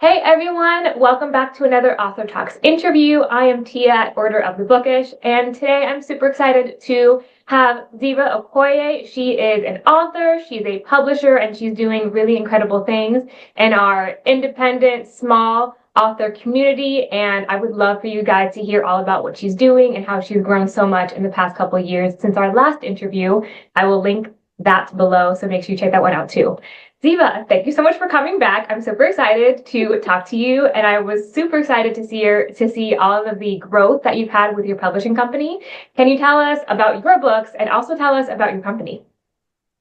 Hey everyone, welcome back to another Author Talks interview. I am Tia at Order of the Bookish, and today I'm super excited to have Xyvah Okoye. She is an author, she's a publisher, and she's doing really incredible things in our independent, small author community. And I would love for you guys to hear all about what she's doing and how she's grown so much in the past couple of years since our last interview. I will link that below, so make sure you check that one out too. Xyvah, thank you so much for coming back. I'm super excited to talk to you, and I was super excited to see all of the growth that you've had with your publishing company. Can you tell us about your books and also tell us about your company?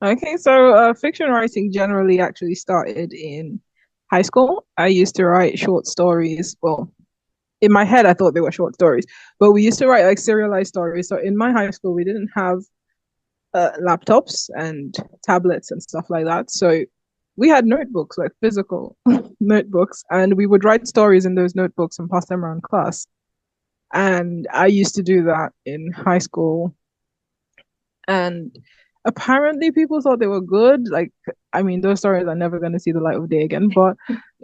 Okay, so fiction writing generally actually started in high school. I used to write short stories. Well, in my head, I thought they were short stories, but we used to write like serialized stories. So in my high school, we didn't have laptops and tablets and stuff like that. So we had notebooks, like physical notebooks, and we would write stories in those notebooks and pass them around class. And I used to do that in high school. And apparently people thought they were good. Like, I mean, those stories are never going to see the light of day again, but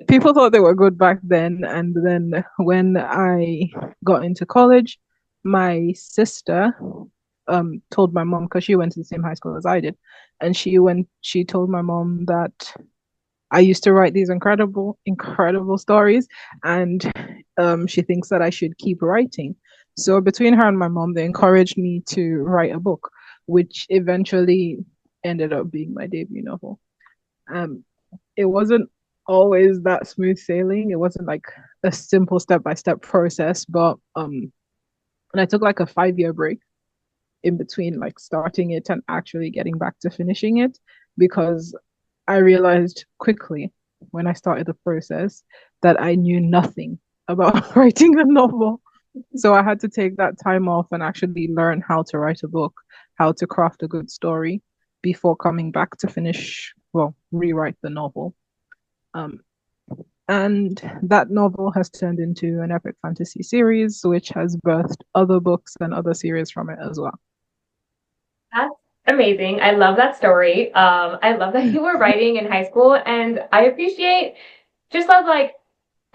people thought they were good back then. And then when I got into college, my sister told my mom, because she went to the same high school as I did, and she told my mom that I used to write these incredible stories, and she thinks that I should keep writing. So between her and my mom, they encouraged me to write a book, which eventually ended up being my debut novel. Um, it wasn't always that smooth sailing. It wasn't like a simple step-by-step process, but and I took like a 5 year break in between like starting it and actually getting back to finishing it because I realized quickly when I started the process that I knew nothing about writing a novel. So I had to take that time off and actually learn how to write a book, how to craft a good story before coming back to rewrite the novel. Um, and that novel has turned into an epic fantasy series, which has birthed other books and other series from it as well. That's amazing. I love that story. I love that you were writing in high school, and I appreciate just love like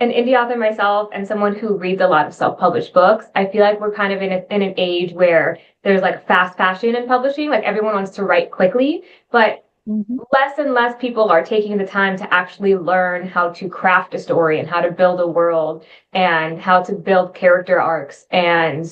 an indie author myself and someone who reads a lot of self-published books. I feel like we're kind of in an age where there's like fast fashion in publishing, like everyone wants to write quickly, but Mm-hmm. less and less people are taking the time to actually learn how to craft a story and how to build a world and how to build character arcs and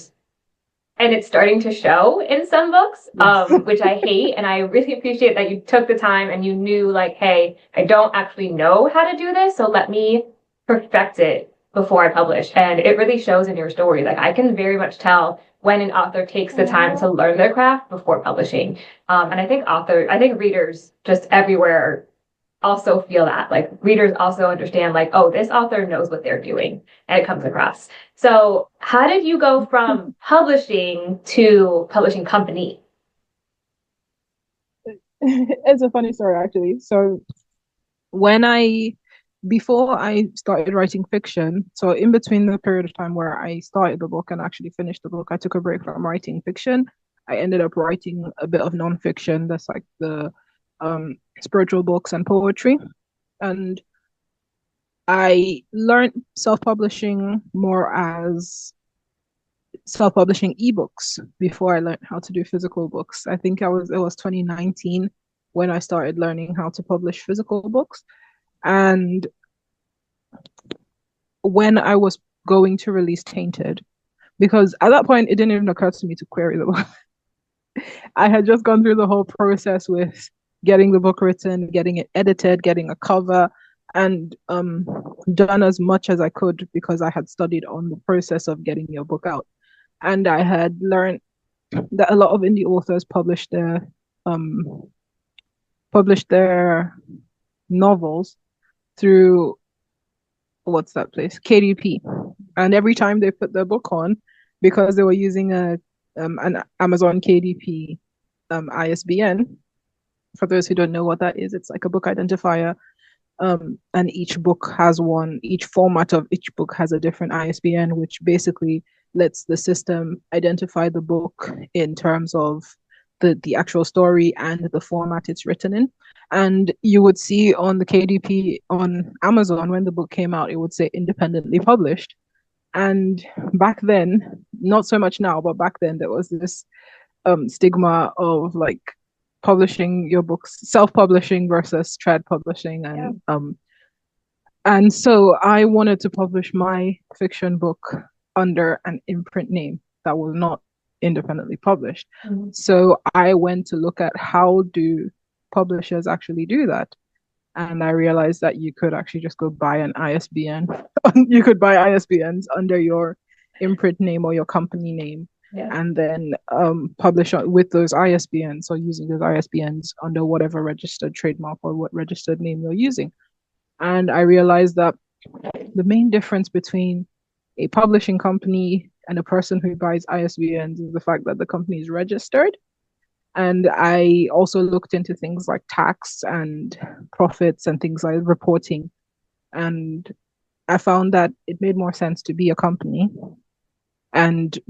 it's starting to show in some books, Yes. which I hate. And I really appreciate that you took the time and you knew, like, hey, I don't actually know how to do this, so let me perfect it before I publish. And it really shows in your story. Like, I can very much tell when an author takes the time to learn their craft before publishing. And I think readers just everywhere also feel that like readers also understand like, oh, this author knows what they're doing and it comes across. So how did you go from publishing to publishing company? It's a funny story actually. So when I before I started writing fiction, so in between the period of time where I started the book and actually finished the book, I took a break from writing fiction. I ended up writing a bit of nonfiction, that's like the spiritual books and poetry. And I learned self-publishing more as self-publishing ebooks before I learned how to do physical books. I think it was 2019 when I started learning how to publish physical books. And when I was going to release Tainted, because at that point it didn't even occur to me to query the book. I had just gone through the whole process with getting the book written, getting it edited, getting a cover, and done as much as I could because I had studied on the process of getting your book out. And I had learned that a lot of indie authors um publish their novels through what's that place? KDP. And every time they put their book on, because they were using an Amazon KDP ISBN. For those who don't know what that is, it's like a book identifier. And each format of each book has a different ISBN, which basically lets the system identify the book in terms of the actual story and the format it's written in. And you would see on the KDP on Amazon when the book came out, it would say independently published. And back then, not so much now, but back then there was this stigma of like publishing your books, self-publishing versus trad publishing, and so I wanted to publish my fiction book under an imprint name that was not independently published. Mm-hmm. So I went to look at how do publishers actually do that. And I realized that you could actually just go buy an ISBN. You could buy ISBNs under your imprint name or your company name, and then publish with those ISBNs or using those ISBNs under whatever registered trademark or what registered name you're using. And I realized that the main difference between a publishing company and a person who buys ISBNs is the fact that the company is registered. And I also looked into things like tax and profits and things like reporting. And I found that it made more sense to be a company and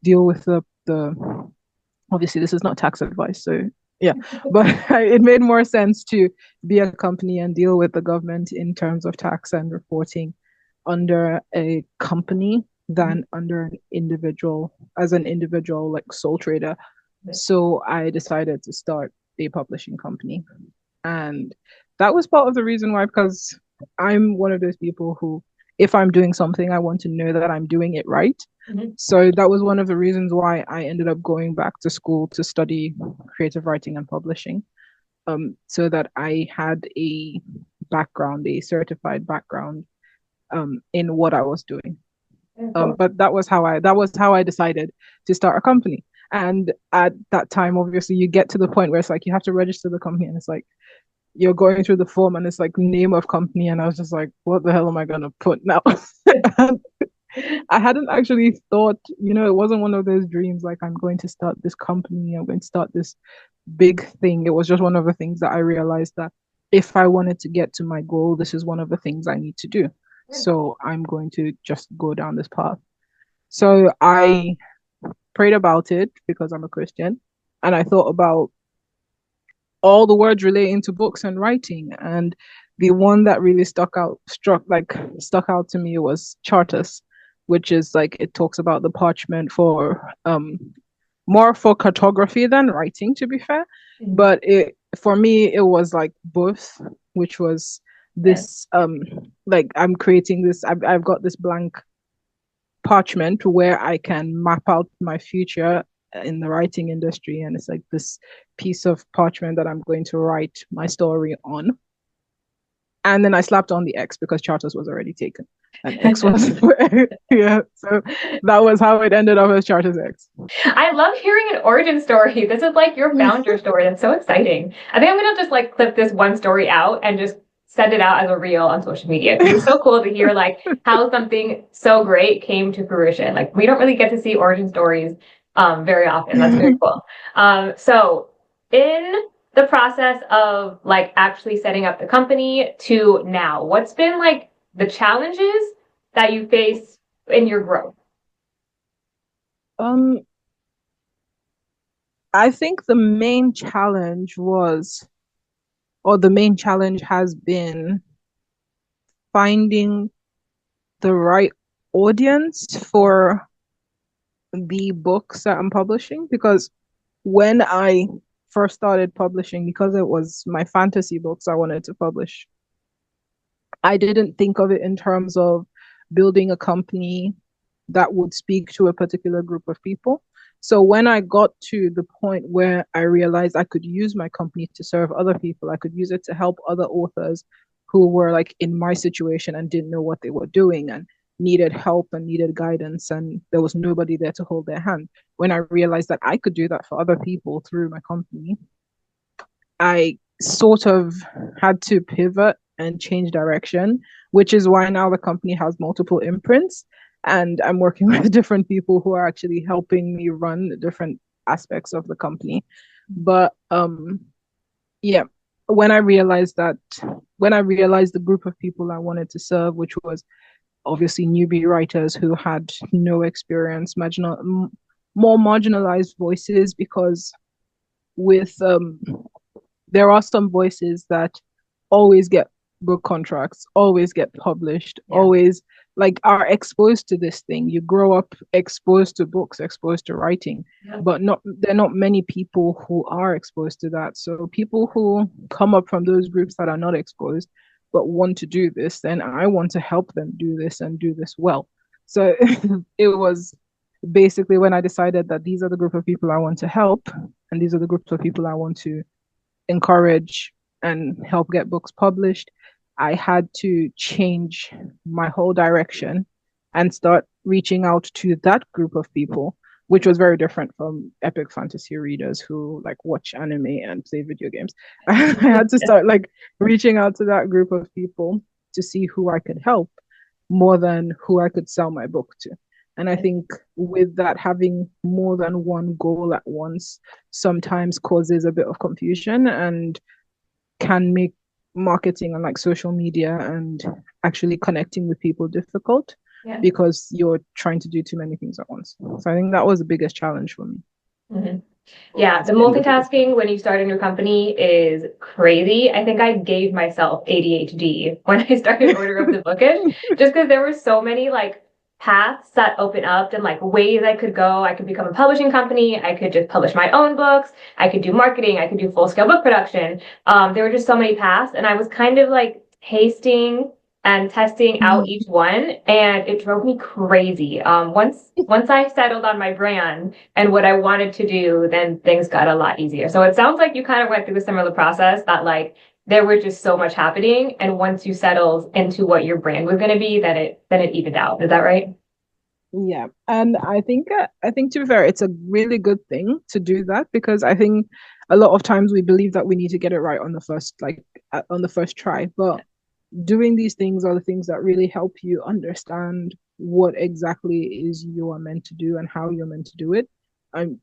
deal with the obviously this is not tax advice, so yeah, but it made more sense to be a company and deal with the government in terms of tax and reporting under a company than under an individual, as an individual like sole trader. So I decided to start a publishing company, and that was part of the reason why, because I'm one of those people who, if I'm doing something, I want to know that I'm doing it right. Mm-hmm. So that was one of the reasons why I ended up going back to school to study creative writing and publishing, so that I had a background, a certified background, in what I was doing. But that was how I decided to start a company. And at that time, obviously, you get to the point where it's like you have to register the company, and it's like you're going through the form, and it's like name of company, and I was just like, what the hell am I gonna put now? I hadn't actually thought, it wasn't one of those dreams like I'm going to start this company, I'm going to start this big thing. It was just one of the things that I realized that if I wanted to get to my goal, this is one of the things I need to do. So I'm going to just go down this path. So I prayed about it because I'm a Christian, and I thought about all the words relating to books and writing, and the one that really stuck out to me was charters, which is like it talks about the parchment for more for cartography than writing, to be fair. But for me it was like both, which was this like I'm creating this, I've got this blank parchment where I can map out my future in the writing industry, and it's like this piece of parchment that I'm going to write my story on. And then I slapped on the X because charters was already taken, and X was yeah. So that was how it ended up as Charters X. I love hearing an origin story. This is like your founder story. That's so exciting. I think I'm gonna just like clip this one story out and just send it out as a reel on social media. It's so cool to hear like how something so great came to fruition. Like we don't really get to see origin stories very often. That's very cool. So in the process of like actually setting up the company to now, what's been like the challenges that you face in your growth? I think the main challenge has been finding the right audience for the books that I'm publishing, because when I first started publishing, because it was my fantasy books I wanted to publish, I didn't think of it in terms of building a company that would speak to a particular group of people. So when I got to the point where I realized I could use my company to serve other people, I could use it to help other authors who were like in my situation and didn't know what they were doing and needed help and needed guidance, and there was nobody there to hold their hand. When I realized that I could do that for other people through my company, I sort of had to pivot and change direction, which is why now the company has multiple imprints, and I'm working with different people who are actually helping me run different aspects of the company. But yeah, when I realized the group of people I wanted to serve, which was obviously newbie writers who had no experience, more marginalized voices, because with there are some voices that always get book contracts, always get published, Yeah. always like are exposed to this thing. You grow up exposed to books, exposed to writing, Yeah. but not there are not many people who are exposed to that. So people who come up from those groups that are not exposed but want to do this, then I want to help them do this and do this well. So it was basically when I decided that these are the group of people I want to help, and these are the groups of people I want to encourage and help get books published, I had to change my whole direction and start reaching out to that group of people, which was very different from epic fantasy readers who like watch anime and play video games. I had to start like reaching out to that group of people to see who I could help more than who I could sell my book to. And I think with that, having more than one goal at once sometimes causes a bit of confusion and can make marketing on like social media and actually connecting with people difficult because you're trying to do too many things at once. So I think that was the biggest challenge for me. Mm-hmm. Yeah, the multitasking when you start a new company is crazy. I think I gave myself ADHD when I started Order of the Bookish, just because there were so many like paths that open up and like ways I could go. I could become a publishing company. I could just publish my own books. I could do marketing. I could do full scale book production. There were just so many paths, and I was kind of like tasting and testing out each one, and it drove me crazy. Once I settled on my brand and what I wanted to do, then things got a lot easier. So it sounds like you kind of went through a similar process that like there was just so much happening, and once you settled into what your brand was going to be, then it evened out. Is that right? Yeah, and I think to be fair, it's a really good thing to do that because I think a lot of times we believe that we need to get it right on the first on the first try, but doing these things are the things that really help you understand what exactly is you are meant to do and how you're meant to do it.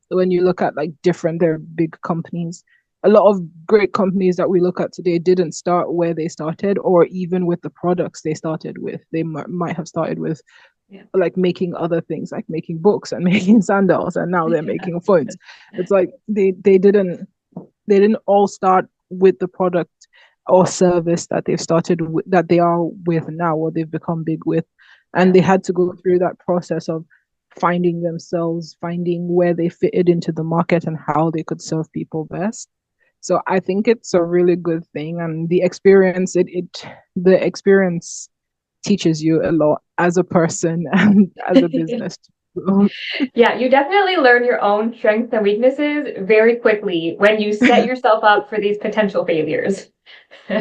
When you look at like different, they're big companies. A lot of great companies that we look at today didn't start where they started, or even with the products they started with. They might have started with like making other things, like making books and making sandals, and now they're making phones. It's like they didn't all start with the product or service that they've started with, that they are with now or they've become big with, and they had to go through that process of finding themselves, finding where they fitted into the market and how they could serve people best. So I think it's a really good thing, and the experience teaches you a lot as a person and as a business. Yeah, you definitely learn your own strengths and weaknesses very quickly when you set yourself up for these potential failures. So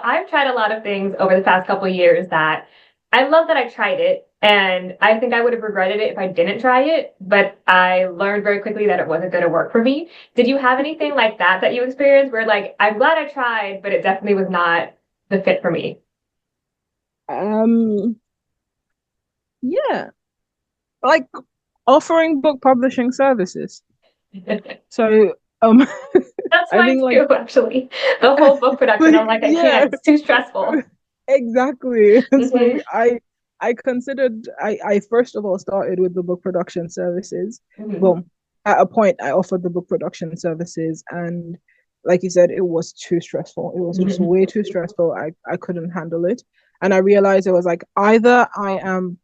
I've tried a lot of things over the past couple of years that I love that I tried it, and I think I would have regretted it if I didn't try it, but I learned very quickly that it wasn't going to work for me. Did you have anything like that you experienced where like, I'm glad I tried, but it definitely was not the fit for me? um yeah, like offering book publishing services. So That's I mine think like too, actually. The whole book production, I'm like, I yeah, can't. It's too stressful. exactly. It's like Hmm. I considered I first of all started with the book production services. Hmm. Well, at a point I offered the book production services, and like you said, it was too stressful. It was just Hmm. way too stressful. I couldn't handle it. And I realized it was like either I am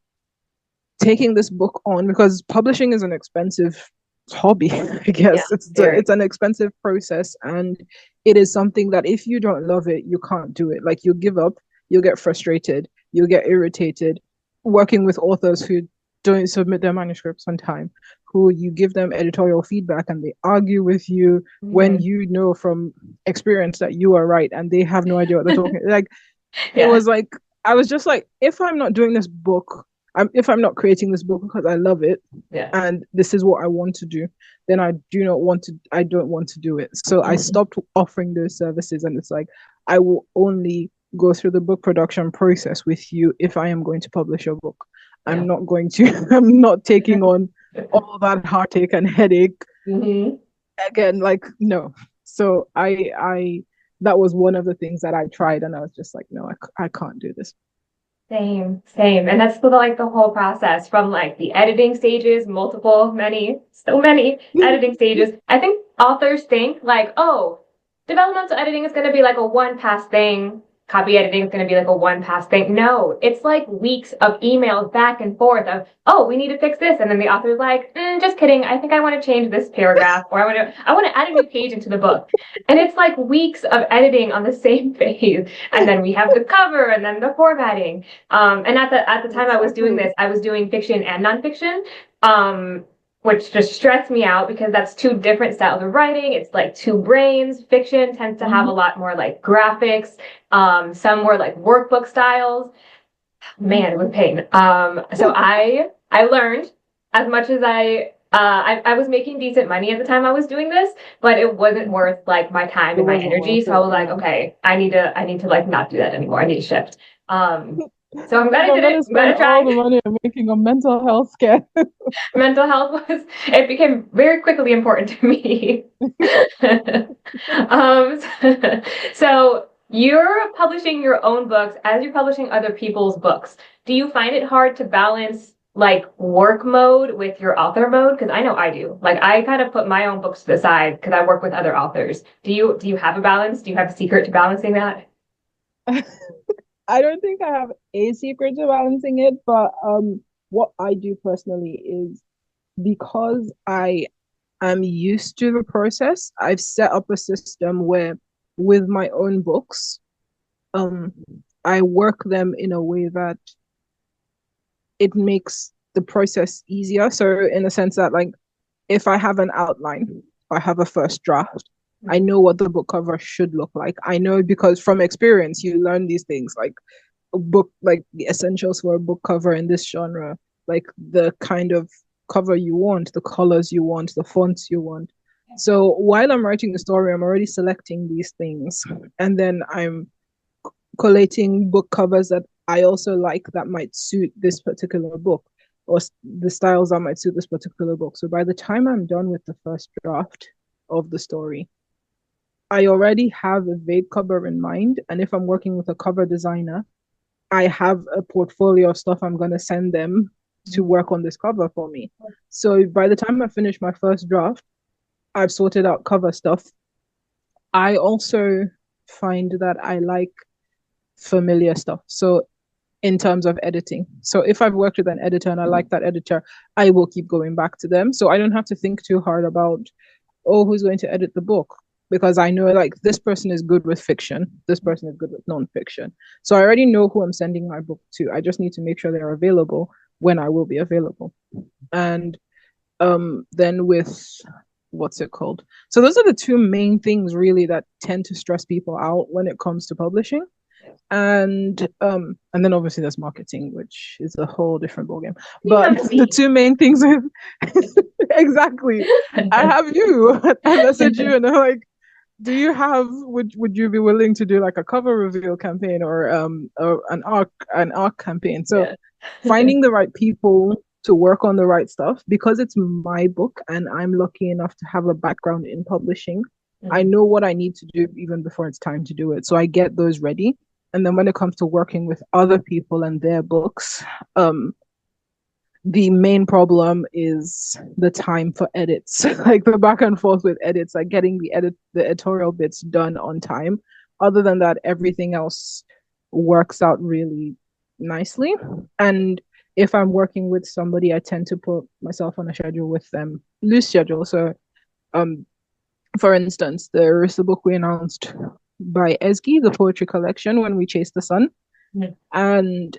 taking this book on, because publishing is an expensive hobby. I Yeah, guess very. it's an expensive process, and it is something that if you don't love it, you can't do it. Like you give up, you'll get frustrated, you'll get irritated working with authors who don't submit their manuscripts on time, who you give them editorial feedback and they argue with you when Hmm. you know from experience that you are right and they have no idea what they're talking. Like it Yeah. was like I was just like, if I'm not doing this book, if I'm not creating this book because I love it Yeah. and this is what I want to do, then I don't want to do it. So I Hmm. stopped offering those services, and it's like I will only go through the book production process with you if I am going to publish your book. Yeah. I'm not going to I'm not taking on all that heartache and headache Hmm. again, like no. So I that was one of the things that I tried, and I was just like, no, I can't do this. Same, same. And that's like the whole process from like the editing stages, multiple, many, so many editing stages. I think authors think like, oh, developmental editing is going to be like a one pass thing. Copy editing is going to be like a one pass thing. No, it's like weeks of emails back and forth of, oh, we need to fix this. And then the author's like, just kidding. I think I want to change this paragraph or I want to add a new page into the book. And it's like weeks of editing on the same phase. And then we have the cover and then the formatting. And at the time I was doing this, I was doing fiction and nonfiction, which just stressed me out because that's two different styles of writing. It's like two brains. Fiction tends to have a lot more like graphics, some more like workbook styles. Man, it was pain. So I learned as much as I was making decent money at the time I was doing this, but it wasn't worth like my time and my energy. So I was like, okay, I need to like not do that anymore. I need to shift. So I'm glad I did it. I'm spend gonna try. all the money I'm making on mental health care. Mental health it became very quickly important to me. um, so you're publishing your own books as you're publishing other people's books. Do you find it hard to balance like work mode with your author mode? Because I know I do. Like I kind of put my own books to the side because I work with other authors. Do you have a balance? Do you have a secret to balancing that? I don't think I have a secret to balancing it, but what I do personally is because I am used to the process, I've set up a system where with my own books, um, I work them in a way that it makes the process easier. So in the sense that like if I have an outline, I have a first draft, I know what the book cover should look like. I know because from experience you learn these things like a book like the essentials for a book cover in this genre, like the kind of cover you want, the colors you want, the fonts you want. So while I'm writing the story, I'm already selecting these things. And then I'm collating book covers that I also like that might suit this particular book or the styles that might suit this particular book. So by the time I'm done with the first draft of the story, I already have a vague cover in mind. And if I'm working with a cover designer, I have a portfolio of stuff I'm going to send them to work on this cover for me. So by the time I finish my first draft, I've sorted out cover stuff. I also find that I like familiar stuff. So in terms of editing. So if I've worked with an editor and I like that editor, I will keep going back to them. So I don't have to think too hard about, oh, who's going to edit the book? Because I know like this person is good with fiction, this person is good with nonfiction. So I already know who I'm sending my book to. I just need to make sure they're available when I will be available. And then with what's it called? So those are the two main things really that tend to stress people out when it comes to publishing. And then obviously there's marketing, which is a whole different ballgame. But the two main things with exactly. I have you. I message you and I'm like, do you have would you be willing to do like a cover reveal campaign or an arc campaign? So yeah. Finding the right people to work on the right stuff because it's my book and I'm lucky enough to have a background in publishing. I know what I need to do even before it's time to do it. So I get those ready. And then when it comes to working with other people and their books, the main problem is the time for edits, like the back and forth with edits, like getting the editorial bits done on time. Other than that, everything else works out really nicely. And if I'm working with somebody, I tend to put myself on a schedule with them, loose schedule. So, for instance, there is a book we announced by Esgy, the poetry collection, When We Chase the Sun. And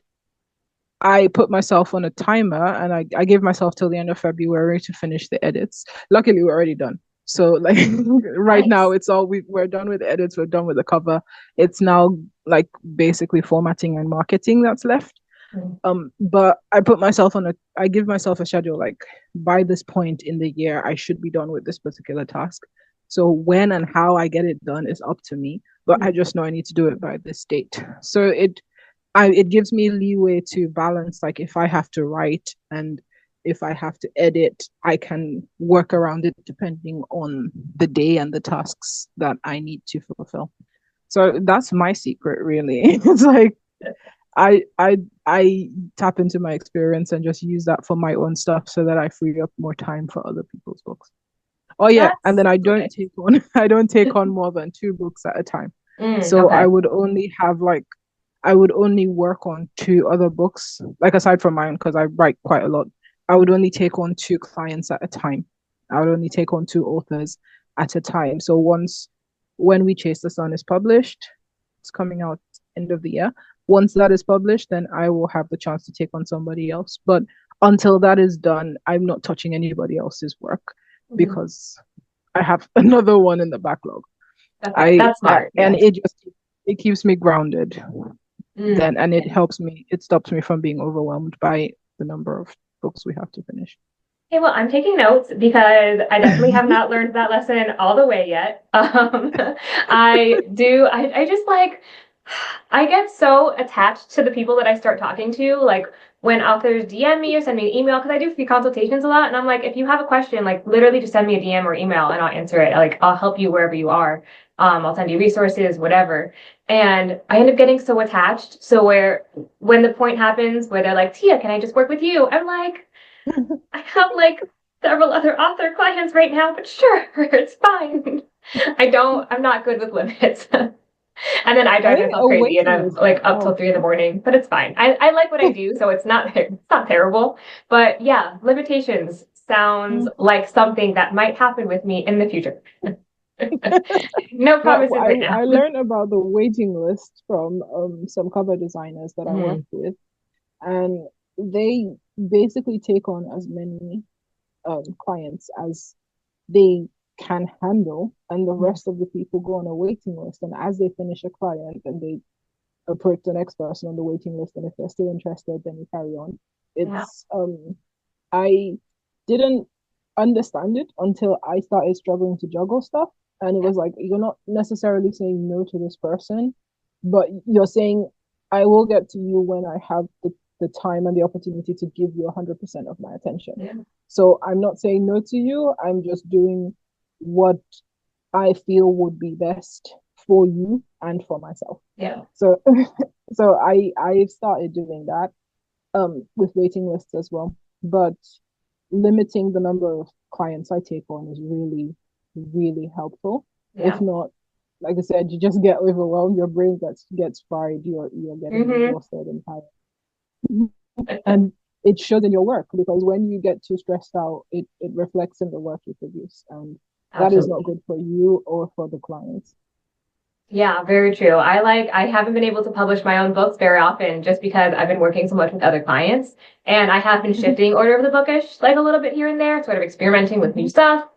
I put myself on a timer and I gave myself till the end of February to finish the edits. Luckily, we're already done. So like right now, it's all we're done with the edits. We're done with the cover. It's now like basically formatting and marketing that's left. But I give myself a schedule, like by this point in the year, I should be done with this particular task. So when and how I get it done is up to me, but I just know I need to do it by this date. So it gives me leeway to balance, like if I have to write and if I have to edit, I can work around it depending on the day and the tasks that I need to fulfill. So that's my secret, really. It's like I I tap into my experience and just use that for my own stuff so that I free up more time for other people's books. Oh yeah, and That's then I so don't nice. take on I don't take on more than two books at a time. So Okay. I would only work on two other books, like aside from mine, because I write quite a lot. I would only take on two clients at a time. I would only take on two authors at a time. So once when We Chase the Sun is published, it's coming out end of the year. Once that is published, then I will have the chance to take on somebody else. But until that is done, I'm not touching anybody else's work Mhm. because I have another one in the backlog. Okay, that's smart. And Yeah. it keeps me grounded then, and Yeah. it stops me from being overwhelmed by the number of books we have to finish. Okay, well, I'm taking notes because I definitely have not learned that lesson all the way yet. I just like, I get so attached to the people that I start talking to. Like when authors DM me or send me an email, because I do free consultations a lot. And I'm like, if you have a question, like literally just send me a DM or email and I'll answer it. Like I'll help you wherever you are. I'll send you resources, whatever. And I end up getting so attached. So when the point happens where they're like, Tia, can I just work with you? I'm like, I have like several other author clients right now, but sure, it's fine. I'm not good with limits. And then I I drive think myself a crazy and waiting I'm list like can up till help. 3 in the morning, but it's fine. I like what I do, so it's not terrible. But yeah, limitations sounds like something that might happen with me in the future. No But promises right now. I learned about the waiting list from some cover designers that I work Mm, with, and they basically take on as many clients as they can handle, and the rest of the people go on a waiting list. And as they finish a client, then they approach the next person on the waiting list, and if they're still interested, then you carry on. yeah. It's I didn't understand it until I started struggling to juggle stuff. And it was like, you're not necessarily saying no to this person, but you're saying, I will get to you when I have the time and the opportunity to give you 100% of my attention. Yeah. So I'm not saying no to you. I'm just doing what I feel would be best for you and for myself. Yeah. So I've started doing that with waiting lists as well. But limiting the number of clients I take on is really, really helpful. If Yeah. not, like I said, you just get overwhelmed, your brain gets fried, you're getting Hmm. exhausted and tired. And it shows in your work because when you get too stressed out, it reflects in the work you produce. And that is not Absolutely. good for you or for the clients. Yeah, very true. I haven't been able to publish my own books very often just because I've been working so much with other clients. And I have been shifting order of the bookish like a little bit here and there, sort of experimenting with new stuff,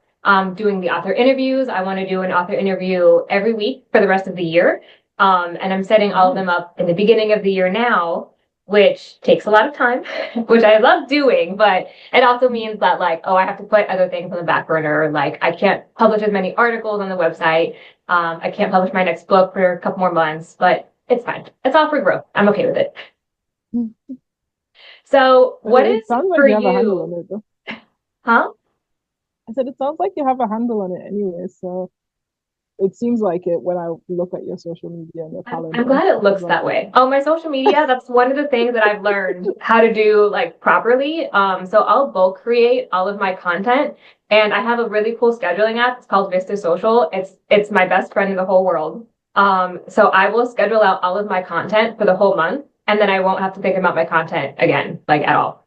doing the author interviews. I want to do an author interview every week for the rest of the year. And I'm setting all of them Nice. up in the beginning of the year now, which takes a lot of time, which I love doing, but it also means that like, oh, I have to put other things on the back burner. Like I can't publish as many articles on the website. I can't publish my next book for a couple more months, but it's fine. It's all for growth. I'm okay with it. So, what is It sounds like for you have a handle you? on it, though. Huh? I said it sounds like you have a handle on it anyway. So it seems like it when I look at your social media and your I'm calendar and glad it stuff as looks well. that way. Oh, my social media, that's one of the things that I've learned how to do like properly. So I'll bulk create all of my content and I have a really cool scheduling app. It's called Vista Social. It's my best friend in the whole world. So I will schedule out all of my content for the whole month and then I won't have to think about my content again, like at all.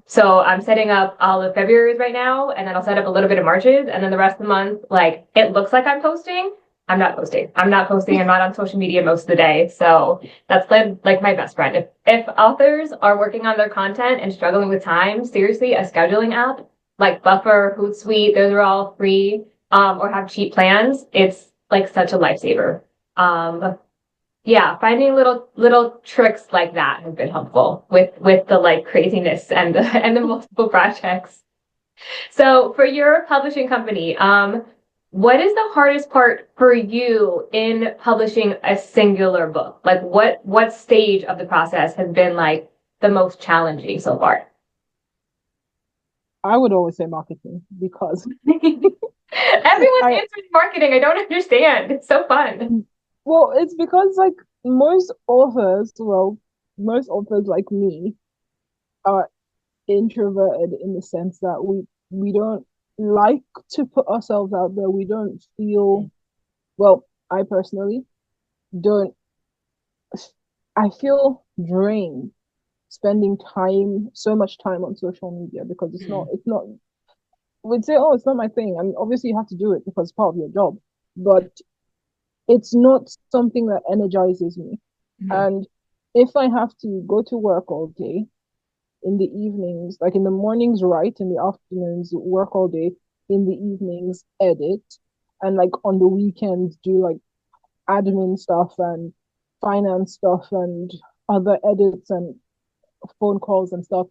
So I'm setting up all of February's right now and then I'll set up a little bit of March's and then the rest of the month, like it looks like I'm posting. I'm not posting. I'm not posting. I'm not on social media most of the day. So that's like my best friend. If authors are working on their content and struggling with time, seriously, a scheduling app like Buffer, Hootsuite, those are all free, or have cheap plans. It's like such a lifesaver. Yeah, finding little tricks like that has been helpful with the like craziness and the and the multiple projects. So for your publishing company, what is the hardest part for you in publishing a singular book? Like what stage of the process has been like the most challenging so far? I would always say marketing because Everyone's I answering marketing. I don't understand. It's so fun. well, it's because like most authors, well, most authors like me are introverted in the sense that we don't like to put ourselves out there. We don't feel well, I personally don't. I feel drained spending time, so much time on social media because it's not, we'd say, oh, it's not my thing. I mean, obviously you have to do it because it's part of your job, but it's not something that energizes me. Mhm. And if I have to go to work all day, in the evenings, like in the mornings, write, in the afternoons, work all day, in the evenings, edit, and like on the weekends, do like admin stuff and finance stuff and other edits and phone calls and stuff.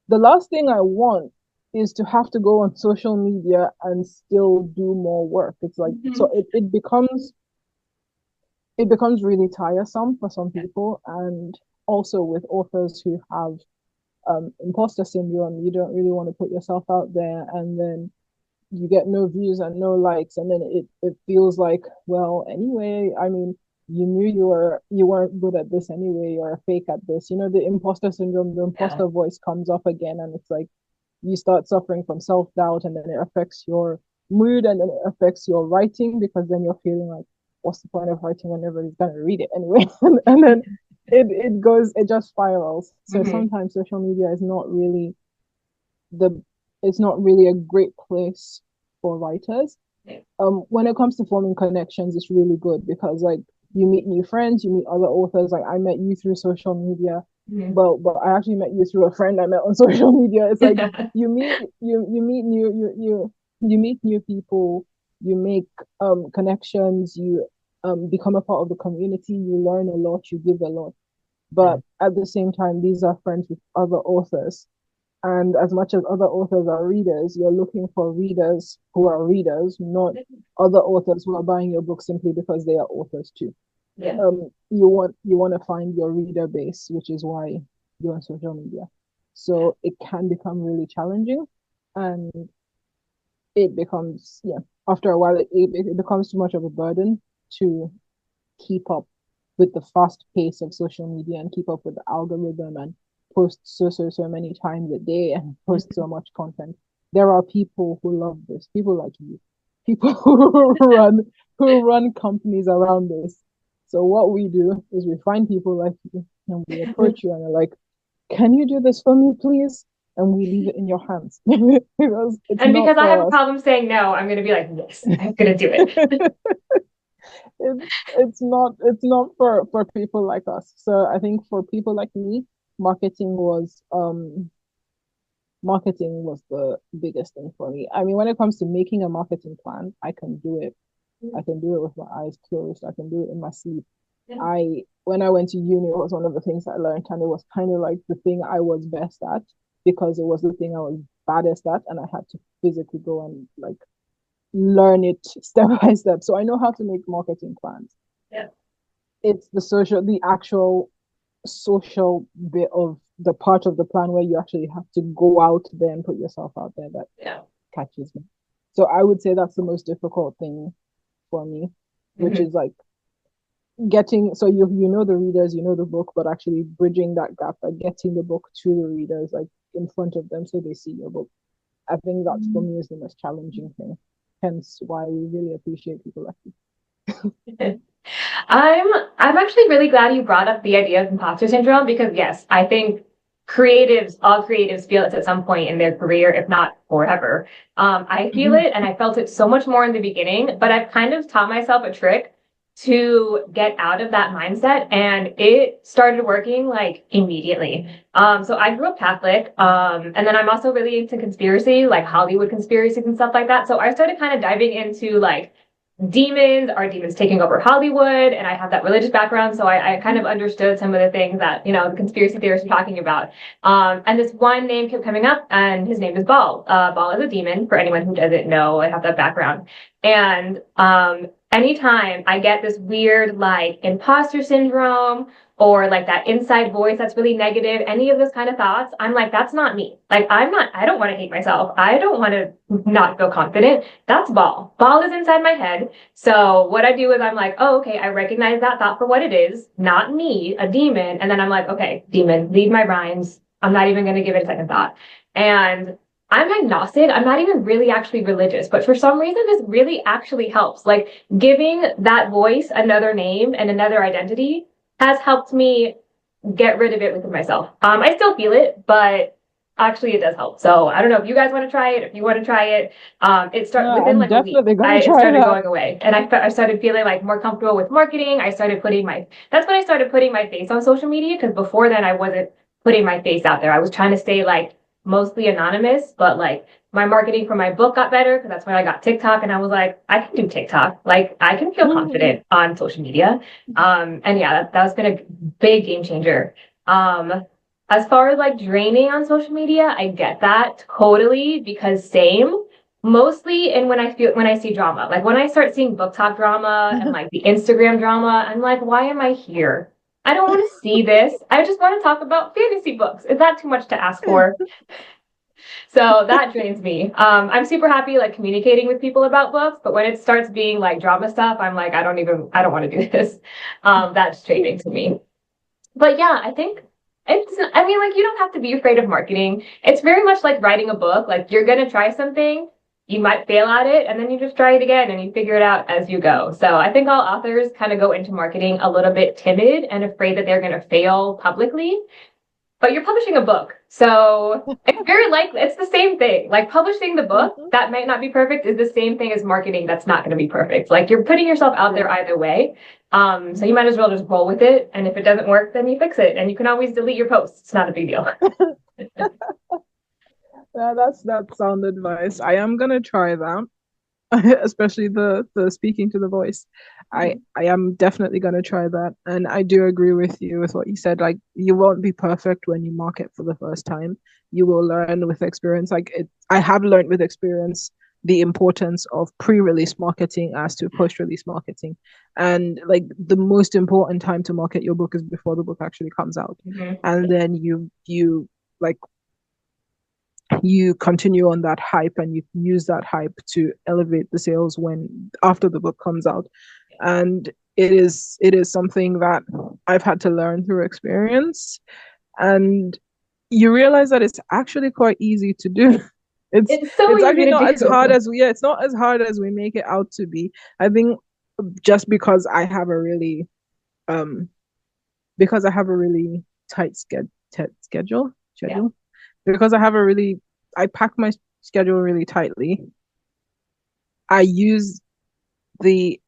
The last thing I want is to have to go on social media and still do more work. It's like, so Mhm. it becomes really tiresome for some people. And also with authors who have imposter syndrome, you don't really want to put yourself out there, and then you get no views and no likes, and then it feels like, well, anyway, I mean, you knew you weren't good at this anyway, you're a fake at this. The imposter syndrome, the Yeah. imposter voice comes up again, and it's like you start suffering from self-doubt, and then it affects your mood, and then it affects your writing, because then you're feeling like, what's the point of writing when nobody's gonna read it anyway? And then it just spirals. So Mhm. sometimes social media is not really the it's not really a great place for writers. Yeah. When it comes to forming connections, it's really good because like you meet new friends, you meet other authors. Like I met you through social media, Mhm. but I actually met you through a friend I met on social media. It's like you meet you meet new people, you make connections, you become a part of the community, you learn a lot, you give a lot. But at the same time, these are friends with other authors, and as much as other authors are readers, you're looking for readers who are readers, not other authors who are buying your book simply because they are authors too. Yeah. You want to find your reader base, which is why you're on social media. So it can become really challenging, and it becomes, yeah, after a while it becomes too much of a burden to keep up with the fast pace of social media and keep up with the algorithm and post so many times a day and post so much content. There are people who love this, people like you, people who run companies around this. So what we do is we find people like you and we approach you and are like, can you do this for me, please? And we leave it in your hands because it's And not because I have a for us. problem saying no, I'm going to be like, yes, I'm going to do it. It's not for people like us. So I think for people like me, marketing was marketing was the biggest thing for me. I mean, when it comes to making a marketing plan, I can do it. I can do it with my eyes closed. I can do it in my sleep. Yeah. I When I went to uni, it was one of the things I learned, and it was kind of like the thing I was best at because it was the thing I was baddest at, and I had to physically go and like learn it step by step. So I know how to make marketing plans. Yeah. It's the actual social bit of the part of the plan where you actually have to go out there and put yourself out there that Yeah. catches me. So I would say that's the most difficult thing for me, which Mhm. is like getting, so you know the readers, you know the book, but actually bridging that gap, like getting the book to the readers, like in front of them so they see your book. I think that's for me is the most challenging thing. Hence why we really appreciate people like you. I'm I'm actually really glad you brought up the idea of imposter syndrome because yes, I think all creatives feel it at some point in their career, if not forever. I feel Mm-hmm. it and I felt it so much more in the beginning, but I've kind of taught myself a trick to get out of that mindset and it started working like immediately. So I grew up Catholic, and then I'm also really into conspiracy, like Hollywood conspiracies and stuff like that. So I started kind of diving into like are demons taking over Hollywood? And I have that religious background, so I kind of understood some of the things that, the conspiracy theorists are talking about. And this one name kept coming up, and his name is Baal. Baal is a demon, for anyone who doesn't know, I have that background. And anytime I get this weird like imposter syndrome or like that inside voice that's really negative, any of those kind of thoughts, I'm like, that's not me. Like, I don't want to hate myself. I don't want to not feel confident. That's Ball. Ball is inside my head. So what I do is I'm like, oh, okay, I recognize that thought for what it is, not me, a demon. And then I'm like, okay, demon, leave my rhymes. I'm not even going to give it a second thought. And I'm agnostic. I'm not even really actually religious, but for some reason, this really actually helps. Like giving that voice another name and another identity has helped me get rid of it within myself. I still feel it, but actually it does help. So I don't know if you guys want to try it, if you want to try it. It started Yeah, within I'm like a week. definitely gonna It try started that. going away, and I started feeling like more comfortable with marketing. I started putting my that's when I started putting my face on social media because before then I wasn't putting my face out there. I was trying to stay like mostly anonymous, but like my marketing for my book got better because that's when I got TikTok, and I was like, I can do TikTok. Like I can feel confident on social media. And yeah, that's been a big game changer. As far as like draining on social media, I get that totally because same. Mostly and when I see drama. Like when I start seeing book talk drama and like the Instagram drama, I'm like, why am I here? I don't want to see this. I just want to talk about fantasy books. Is that too much to ask for? So that drains me. I'm super happy like communicating with people about books, but when it starts being like drama stuff, I'm like, I don't want to do this. That's draining to me. But yeah, I think I mean, like, you don't have to be afraid of marketing. It's very much like writing a book. Like, you're going to try something, you might fail at it, and then you just try it again and you figure it out as you go. So I think all authors kind of go into marketing a little bit timid and afraid that they're going to fail publicly. But you're publishing a book. So it's very likely, it's the same thing. Like publishing the book that might not be perfect is the same thing as marketing that's not going to be perfect. Like you're putting yourself out there either way. So you might as well just roll with it. And if it doesn't work, then you fix it. And you can always delete your posts. It's not a big deal. Yeah, that's sound advice. I am gonna try that. Especially the speaking to the voice. I am definitely going to try that, and I do agree with you with what you said. Like you won't be perfect when you market for the first time. You will learn with experience. Like I have learned with experience the importance of pre-release marketing as to post-release marketing, and like the most important time to market your book is before the book actually comes out, and then you like you continue on that hype and you use that hype to elevate the sales when after the book comes out. And it is something that I've had to learn through experience, and you realize that it's actually quite easy to do. It's so It's easy actually to not as hard do. as we, yeah, it's not as hard as we make it out to be. I think just um because I have a really tight schedule Yeah. schedule because I pack my schedule really tightly. I use the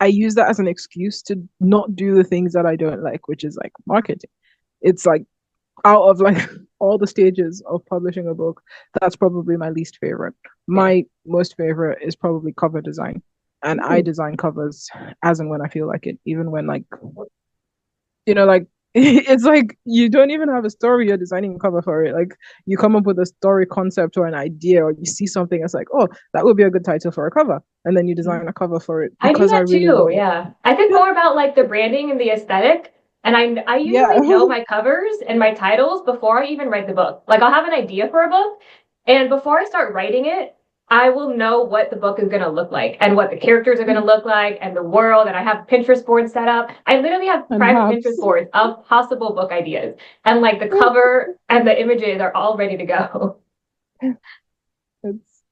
I use that as an excuse to not do the things that I don't like, which is like marketing. It's like out of like all the stages of publishing a book, that's probably my least favorite. Yeah. My most favorite is probably cover design. And I Ooh. design covers as and when I feel like it, even when like like it's like you don't even have a story, you're designing a cover for it. Like you come up with a story concept or an idea, or you see something, it's like, oh, that would be a good title for a cover. And then you design a cover for it I do because I that really too. love it. Yeah. I think more about like the branding and the aesthetic. And I Yeah. usually know my covers and my titles before I even write the book. Like I'll have an idea for a book, and before I start writing it, I will know what the book is going to look like and what the characters are going to look like and the world. And I have Pinterest boards set up. I literally have And private Pinterest maps. boards of possible book ideas. And like the cover and the images are all ready to go. It's,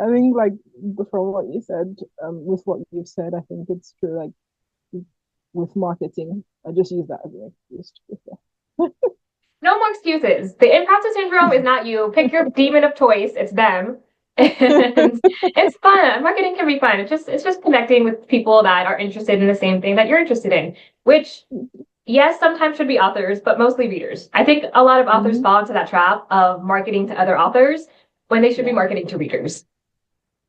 I think, like, from what you said, with what you've said, I think it's true. Like, with marketing, I just use that as an excuse. No more excuses. The imposter syndrome is not you. Pick your demon of choice. It's them. And it's fun. Marketing can be fun. It's just connecting with people that are interested in the same thing that you're interested in, which yes, sometimes should be authors, but mostly readers. I think a lot of authors Mm-hmm. fall into that trap of marketing to other authors when they should be Yeah. marketing to readers.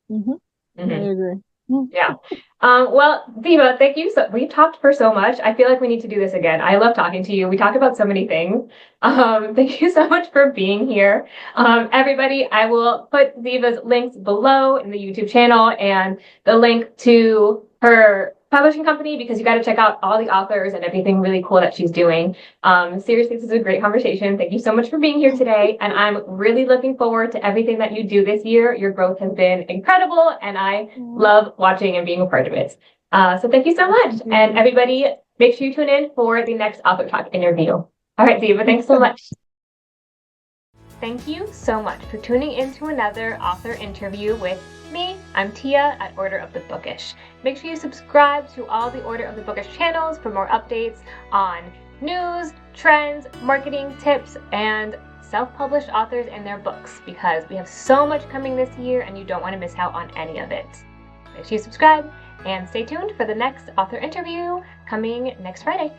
Mm-hmm. I Hmm. agree. Mm-hmm. Yeah. Well, Diva, thank you. So we've talked for so much. I feel like we need to do this again. I love talking to you. We talk about so many things. Thank you so much for being here. Everybody, I will put Diva's links below in the YouTube channel and the link to her publishing company, because you got to check out all the authors and everything really cool that she's doing. Seriously, this is a great conversation. Thank you so much for being here today. And I'm really looking forward to everything that you do this year. Your growth has been incredible, and I love watching and being a part of it. So thank you so much. And everybody, make sure you tune in for the next Author Talk interview. All right, Xyvah, thanks so much. Thank you so much for tuning in to another author interview with me. I'm Tia at Order of the Bookish. Make sure you subscribe to all the Order of the Bookish channels for more updates on news, trends, marketing tips, and self-published authors and their books, because we have so much coming this year and you don't want to miss out on any of it. Make sure you subscribe and stay tuned for the next author interview coming next Friday.